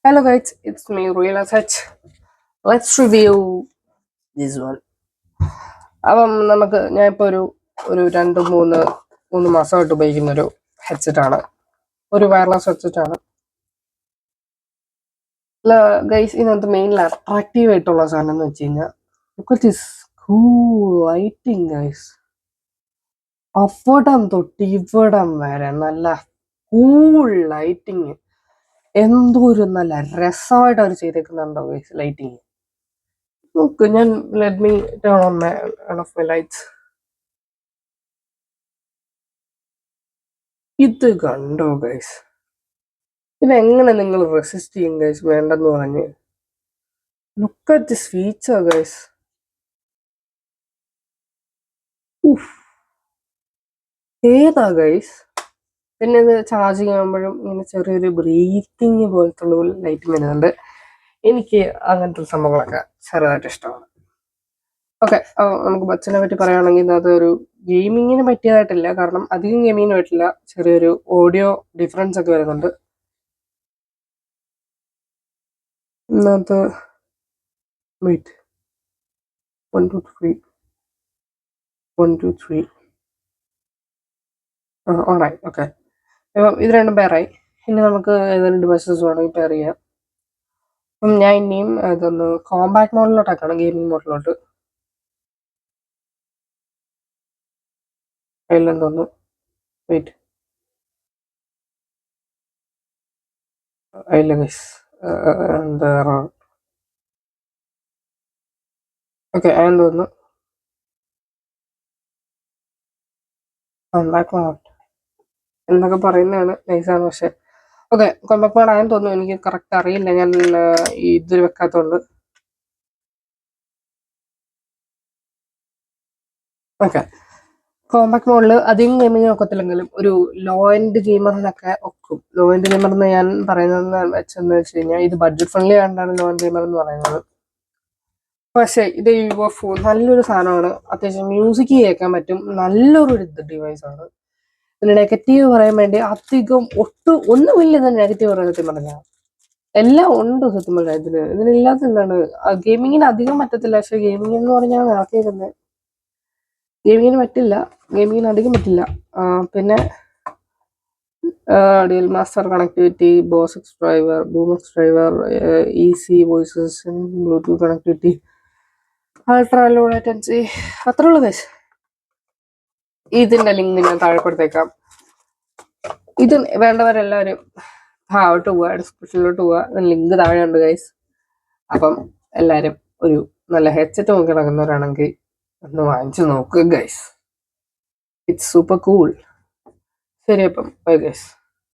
Hello guys, it's me Real H. Let's review this one. അപ്പം ഞാനിപ്പോൾ ഒരു 2-3 മാസമായിട്ട് ഉപയോഗിക്കുന്ന ഒരു ഹെഡ്സെറ്റാണ്, ഒരു വയർലെസ് ഹെഡ്സെറ്റാണ്. ഗൈസ്, ഇതിനകത്ത് മെയിനിൽ അട്രാക്റ്റീവ് ആയിട്ടുള്ള സാധനം എന്ന് വെച്ച് കഴിഞ്ഞാൽ ലൈറ്റിങ് ഗൈസ്. അവിടം തൊട്ട് ഇവിടം വരെ നല്ല കൂൾ ലൈറ്റിങ്. എന്തോ ഒരു നല്ല രസമായിട്ട് അവർ ചെയ്തേക്കുന്നുണ്ടോ ഗൈസ് ലൈറ്റിങ്. നോക്ക്, let me turn on my lights. ഇത് കണ്ടോ ഗൈസ്? ഇതെങ്ങനെ നിങ്ങൾ റെസിസ്റ്റ് ചെയ്യും ഗൈസ് വേണ്ടെന്ന് പറഞ്ഞ്? Look at this feature guys. ഏതാ ഗൈസ്? പിന്നെ ഇത് ചാർജ് ചെയ്യുമ്പോഴും ഇങ്ങനെ ചെറിയൊരു ബ്രീത്തിങ് പോലത്തെ ഉള്ള ലൈറ്റ് വരുന്നുണ്ട്. എനിക്ക് അങ്ങനത്തെ സംഭവങ്ങളൊക്കെ ചെറുതായിട്ട് ഇഷ്ടമാണ്. ഓക്കെ, നമുക്ക് ബഡ്സിനെ പറ്റി പറയുകയാണെങ്കിൽ അതൊരു ഗെയിമിങ്ങിന് പറ്റിയതായിട്ടില്ല, കാരണം അധികം ഗെയിമിങ്ങിന് പറ്റില്ല. ചെറിയൊരു ഓഡിയോ ഡിഫറൻസ് ഒക്കെ വരുന്നുണ്ട്. ഇന്നത്തെ വെയിറ്റ് 1 2 3 1 2 3 ഓണായി. ഓക്കെ, ഇപ്പം ഇത് രണ്ടും പെയറായി. ഇനി നമുക്ക് ഏതെങ്കിലും ഡിവൈസസ് വേണമെങ്കിൽ പെയർ ചെയ്യാം. അപ്പം ഞാൻ ഇനിയും ഇതൊന്ന് കോമ്പാക്ട് മോഡിലോട്ടാക്കണം, ഗെയിമിംഗ് മോഡിലോട്ട്. അതിലെന്ന് തോന്നുന്നു. വെയിറ്റ്, അതില്ല ഗൈസ്, എന്താ ഓക്കെ, അതെന്ന് തോന്നുന്നു. കോമ്പാക്ട് മോഡ് എന്നൊക്കെ പറയുന്നതാണ് നൈസാണ്, പക്ഷെ ഓക്കെ, കോമ്പാക്ട് മോഡ് ആയെന്ന് തോന്നുന്നു. എനിക്ക് കറക്റ്റ് അറിയില്ല, ഞാൻ ഇതിൽ വെക്കാത്തതുകൊണ്ട്. ഓക്കെ, കോമ്പാക്ട് മോഡിൽ അധികം ഗെയിമിങ് ഒക്കത്തില്ലെങ്കിലും ഒരു ലോ എൻഡ് ഗെയിമറിനൊക്കെ ഒക്കും. ലോ എൻഡ് ഗെയിമർ എന്ന് ഞാൻ പറയുന്നത് വെച്ചെന്ന് വെച്ച് കഴിഞ്ഞാൽ, ഇത് ബഡ്ജറ്റ് ഫ്രണ്ട്ലി ആയിട്ടാണ് ലോ എൻഡ് ഗെയിമർ എന്ന് പറയുന്നത്. പക്ഷേ ഇത് ഫോൺ നല്ലൊരു സാധനമാണ്. അത്യാവശ്യം മ്യൂസിക് കേൾക്കാൻ പറ്റും. നല്ലൊരു ഡിവൈസാണ്. ഇതിന് നെഗറ്റീവ് പറയാൻ വേണ്ടി അധികം ഒന്നുമില്ല. ഇതിന് നെഗറ്റീവ് പറയാൻ സത്യം പറഞ്ഞാൽ എല്ലാം ഉണ്ട് സത്യം പറഞ്ഞാൽ. ഇതിനില്ലാത്ത എന്താണ്, ഗെയിമിങ്ങിന് അധികം പറ്റത്തില്ല. പക്ഷെ ഗെയിമിംഗ് എന്ന് പറഞ്ഞാൽ നടത്തിയിരുന്നത് ഗെയിമിങ്ങിന് പറ്റില്ല, ഗെയിമിങ്ങിന് അധികം പറ്റില്ല. പിന്നെ dual master connectivity, Bose X driver, boom X driver, easy voices, Bluetooth connectivity, ultra low latency, അത്രേ ഉള്ളൂ ഗൈസ്. ഇതിന്റെ ലിങ്ക് ഞാൻ താഴെ കൊടുത്തേക്കാം. ഇത് വേണ്ടവരെല്ലാവരും താഴോട്ട് പോവുക, ഡിസ്ക്രിപ്ഷനിലോട്ട് പോവുക. ലിങ്ക് താഴെ ഉണ്ട് ഗൈസ്. അപ്പം എല്ലാവരും ഒരു നല്ല ഹെഡ്സെറ്റ് നോക്കി നടക്കുന്നവരാണെങ്കിൽ ഒന്ന് വാങ്ങിച്ചു നോക്കുക ഗൈസ്. It's super cool. ശരി, അപ്പം ബൈ ഗൈസ്.